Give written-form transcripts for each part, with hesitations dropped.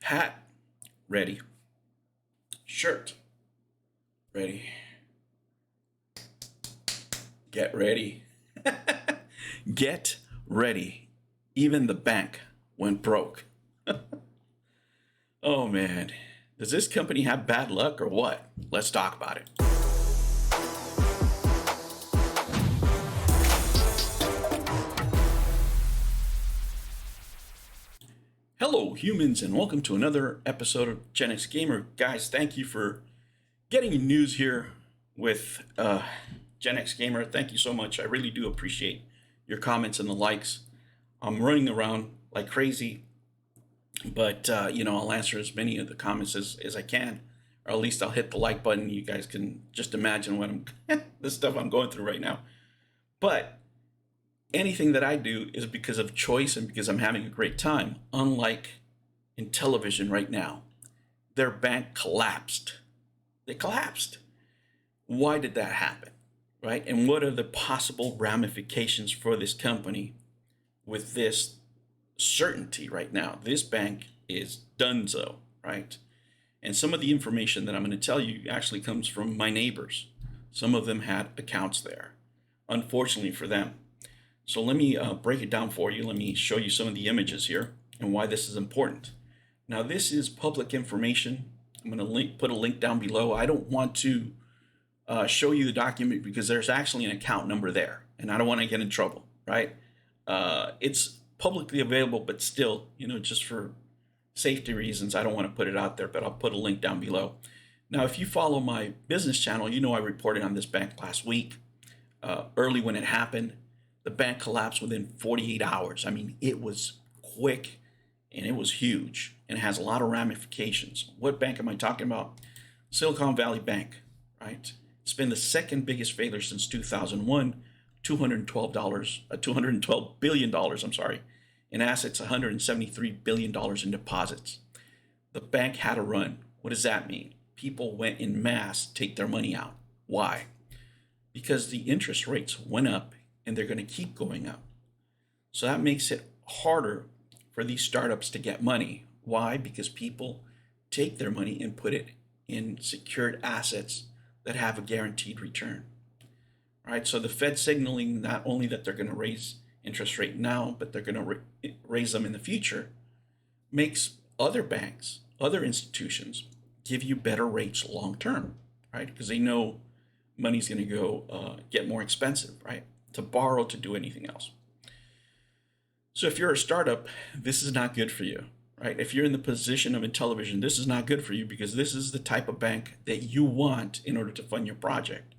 Hat, ready. Shirt, ready. Get ready. Get ready. Even the bank went broke. Oh man, does this company have bad luck or what? Let's talk about it. Hello, humans, and welcome to another episode of Gen X Gamer. Guys, thank you for getting news here with Gen X Gamer. Thank you so much. I really do appreciate your comments and the likes. I'm running around like crazy, but I'll answer as many of the comments as I can, or at least I'll hit the like button. You guys can just imagine what the stuff I'm going through right now. But anything that I do is because of choice and because I'm having a great time. Unlike in television right now, their bank collapsed. They collapsed. Why did that happen? Right? And what are the possible ramifications for this company with this certainty right now? This bank is donezo, right? And some of the information that I'm going to tell you actually comes from my neighbors. Some of them had accounts there, unfortunately for them. So let me break it down for you. Let me show you some of the images here and why this is important. Now, this is public information. I'm going to put a link down below. I don't want to show you the document because there's actually an account number there, and I don't want to get in trouble, right? It's publicly available, but still, just for safety reasons, I don't want to put it out there, but I'll put a link down below. Now, if you follow my business channel, I reported on this bank last week, early when it happened. The bank collapsed within 48 hours. I mean, it was quick and it was huge and it has a lot of ramifications. What bank am I talking about? Silicon Valley Bank, right? It's been the second biggest failure since 2001, $212 billion, in assets, $173 billion in deposits. The bank had a run. What does that mean? People went in mass to take their money out. Why? Because the interest rates went up and they're going to keep going up. So that makes it harder for these startups to get money. Why? Because people take their money and put it in secured assets that have a guaranteed return. All right, so the Fed signaling not only that they're going to raise interest rate now, but they're going to raise them in the future, makes other banks, other institutions give you better rates long term, right? Because they know money's going to go get more expensive, right? To borrow to do anything else. So if you're a startup, this is not good for you, right? If you're in the position of Intellivision, this is not good for you because this is the type of bank that you want in order to fund your project.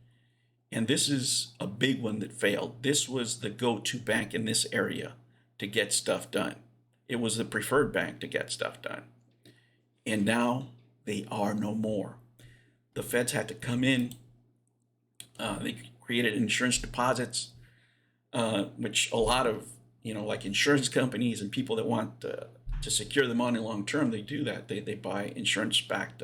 And this is a big one that failed. This was the go-to bank in this area to get stuff done. It was the preferred bank to get stuff done. And now they are no more. The feds had to come in. They created insurance deposits, which a lot of, like insurance companies and people that want to secure the money long term, they do that. They buy insurance-backed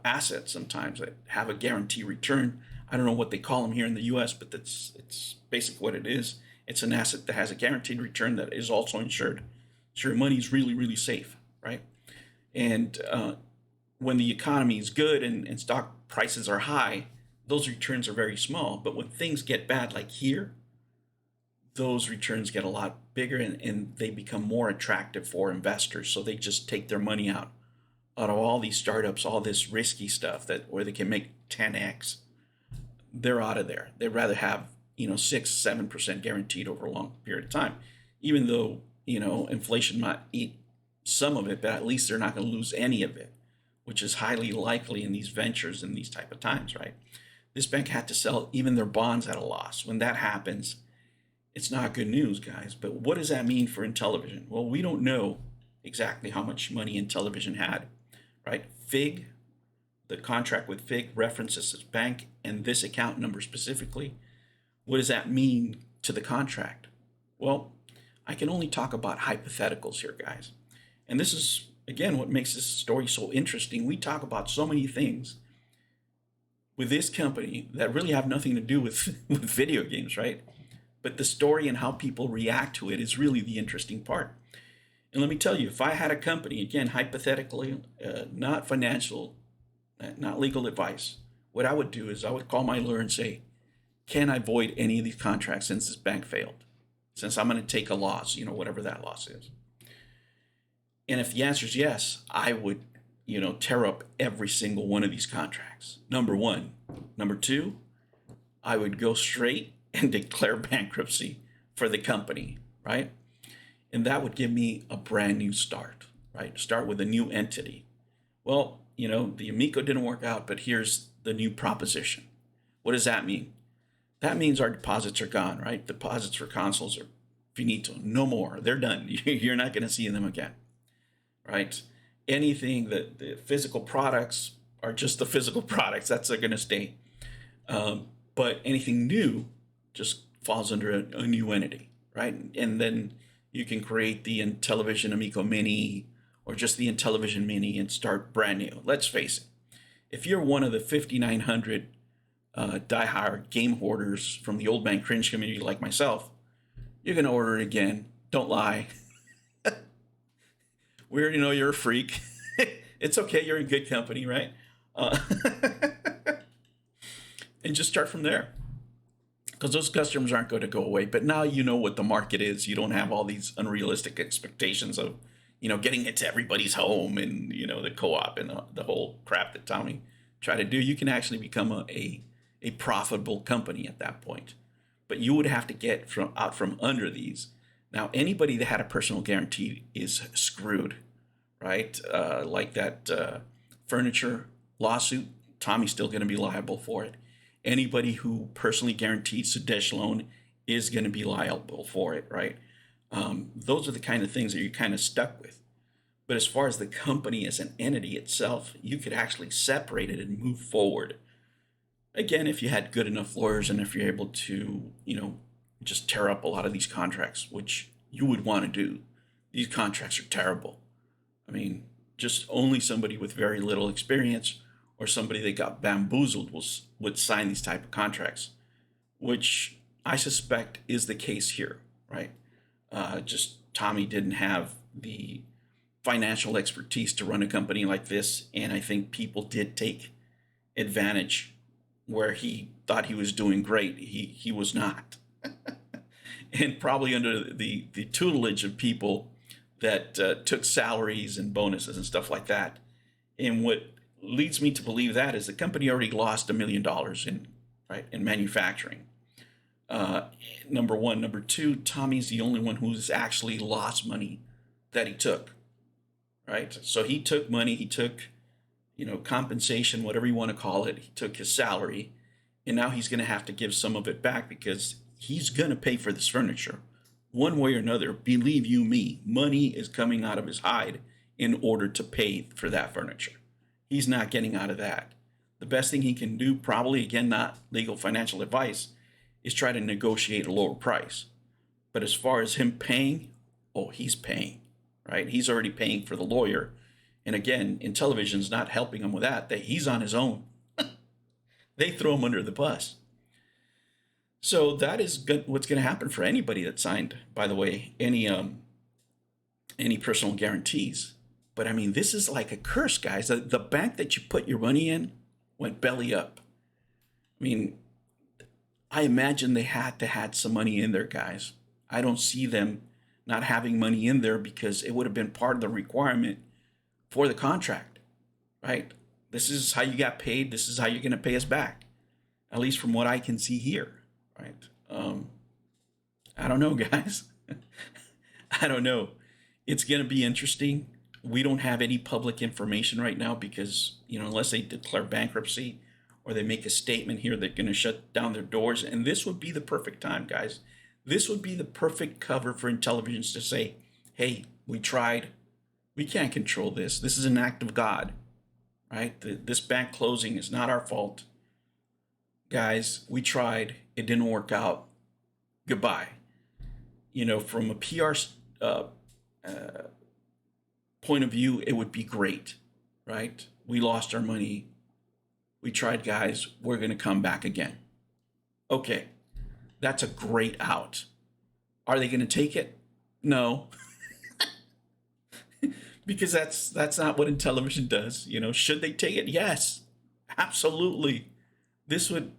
assets sometimes that have a guarantee return. I don't know what they call them here in the U.S., but it's basically what it is. It's an asset that has a guaranteed return that is also insured. So your money's really, really safe, right? And when the economy is good and stock prices are high, those returns are very small. But when things get bad, like here, those returns get a lot bigger and they become more attractive for investors. So they just take their money out of all these startups, all this risky stuff where they can make 10x. They're out of there. They'd rather have 6-7% guaranteed over a long period of time, even though inflation might eat some of it, but at least they're not going to lose any of it, which is highly likely in these ventures in these type of times, right? This bank had to sell even their bonds at a loss. When that happens, it's not good news, guys. But what does that mean for Intellivision? Well, we don't know exactly how much money Intellivision had, right? FIG, the contract with FIG references this bank and this account number specifically. What does that mean to the contract? Well, I can only talk about hypotheticals here, guys. And this is, again, what makes this story so interesting. We talk about so many things with this company that really have nothing to do with video games, right? But the story and how people react to it is really the interesting part. And let me tell you, if I had a company, again, hypothetically, not financial, not legal advice, what I would do is I would call my lawyer and say, can I void any of these contracts since this bank failed? Since I'm going to take a loss, whatever that loss is. And if the answer is yes, I would, tear up every single one of these contracts. Number one. Number two, I would go straight and declare bankruptcy for the company, right? And that would give me a brand new start, right? Start with a new entity. Well, the Amico didn't work out, but here's the new proposition. What does that mean? That means our deposits are gone, right? Deposits for consoles are finito, no more. They're done. You're not going to see them again, right? Anything that the physical products are just the physical products. That's going to stay. But anything new just falls under a new entity, right? And then you can create the Intellivision Amico Mini or just the Intellivision Mini and start brand new. Let's face it. If you're one of the 5,900 diehard game hoarders from the old man cringe community like myself, you're going to order it again. Don't lie. We already know you're a freak. It's okay. You're in good company, right? And just start from there. Because those customers aren't going to go away. But now you know what the market is. You don't have all these unrealistic expectations of, getting it to everybody's home and, the co-op and the whole crap that Tommy tried to do. You can actually become a profitable company at that point. But you would have to get out from under these. Now, anybody that had a personal guarantee is screwed, right? Like that furniture lawsuit, Tommy's still going to be liable for it. Anybody who personally guarantees a Sudesh loan is going to be liable for it, right? Those are the kind of things that you're kind of stuck with. But as far as the company as an entity itself, you could actually separate it and move forward. Again, if you had good enough lawyers and if you're able to, just tear up a lot of these contracts, which you would want to do. These contracts are terrible. I mean, just only somebody with very little experience or somebody that got bamboozled would sign these type of contracts, which I suspect is the case here, right? Just Tommy didn't have the financial expertise to run a company like this, and I think people did take advantage where he thought he was doing great. He was not. And probably under the tutelage of people that took salaries and bonuses and stuff like that. And what leads me to believe that is the company already lost $1 million in manufacturing. Number one. Number two, Tommy's the only one who's actually lost money that he took, right? So he took money, he took, compensation, whatever you want to call it. He took his salary, and now he's going to have to give some of it back because he's going to pay for this furniture. One way or another, believe you me, money is coming out of his hide in order to pay for that furniture. He's not getting out of that. The best thing he can do, probably, again, not legal financial advice, is try to negotiate a lower price. But as far as him paying, he's paying, right? He's already paying for the lawyer. And again, Intellivision's not helping him with that. He's on his own. They throw him under the bus. So that is what's going to happen for anybody that signed, by the way, any personal guarantees. But I mean, this is like a curse, guys. The bank that you put your money in went belly up. I mean, I imagine they had to had some money in there, guys. I don't see them not having money in there because it would have been part of the requirement for the contract, right? This is how you got paid. This is how you're going to pay us back, at least from what I can see here, right? I don't know, guys. I don't know. It's going to be interesting. We don't have any public information right now because, unless they declare bankruptcy or they make a statement here, they're going to shut down their doors. And this would be the perfect time, guys. This would be the perfect cover for Intellivision to say, hey, we tried. We can't control this. This is an act of God, right? This bank closing is not our fault. Guys, we tried. It didn't work out. Goodbye. From a PR point of view, it would be great, right? We lost our money. We tried, guys. We're going to come back again. Okay, that's a great out. Are they going to take it? No. because that's not what Intellivision does. Should they take it? Yes, absolutely. This would,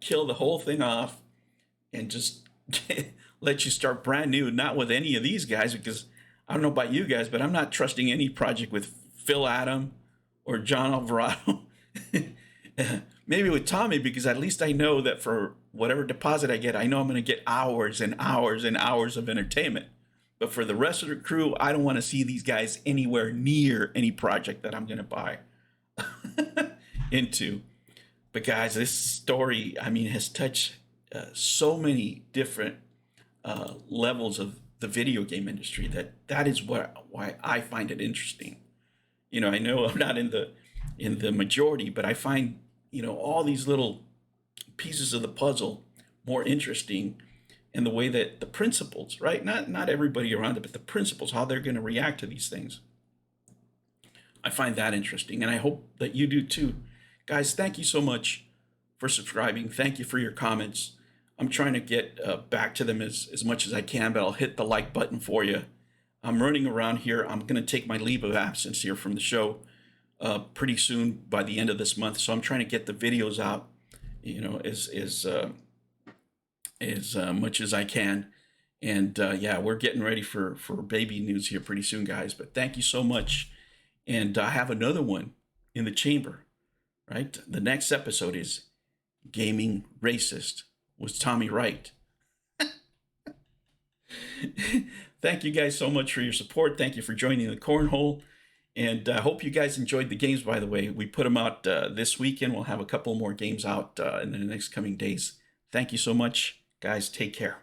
kill the whole thing off and just let you start brand new, not with any of these guys, because I don't know about you guys, but I'm not trusting any project with Phil Adam or John Alvarado. Maybe with Tommy, because at least I know that for whatever deposit I get, I know I'm going to get hours and hours and hours of entertainment. But for the rest of the crew, I don't want to see these guys anywhere near any project that I'm going to buy into. But guys, this story, has touched so many different levels of the video game industry that is why I find it interesting. I know I'm not in the majority, but I find all these little pieces of the puzzle more interesting, and the way that the principles, right? Not everybody around it, but the principles, how they're going to react to these things. I find that interesting, and I hope that you do too. Guys, thank you so much for subscribing. Thank you for your comments. I'm trying to get back to them as much as I can, but I'll hit the like button for you. I'm running around here. I'm going to take my leave of absence here from the show pretty soon, by the end of this month. So I'm trying to get the videos out, as much as I can. And yeah, we're getting ready for baby news here pretty soon, guys. But thank you so much. And I have another one in the chamber, right? The next episode is Gaming Racist. Was Tommy right? Thank you guys so much for your support. Thank you for joining the Cornhole. And I hope you guys enjoyed the games, by the way. We put them out this weekend. We'll have a couple more games out in the next coming days. Thank you so much. Guys, take care.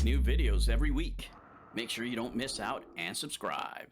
New videos every week. Make sure you don't miss out and subscribe.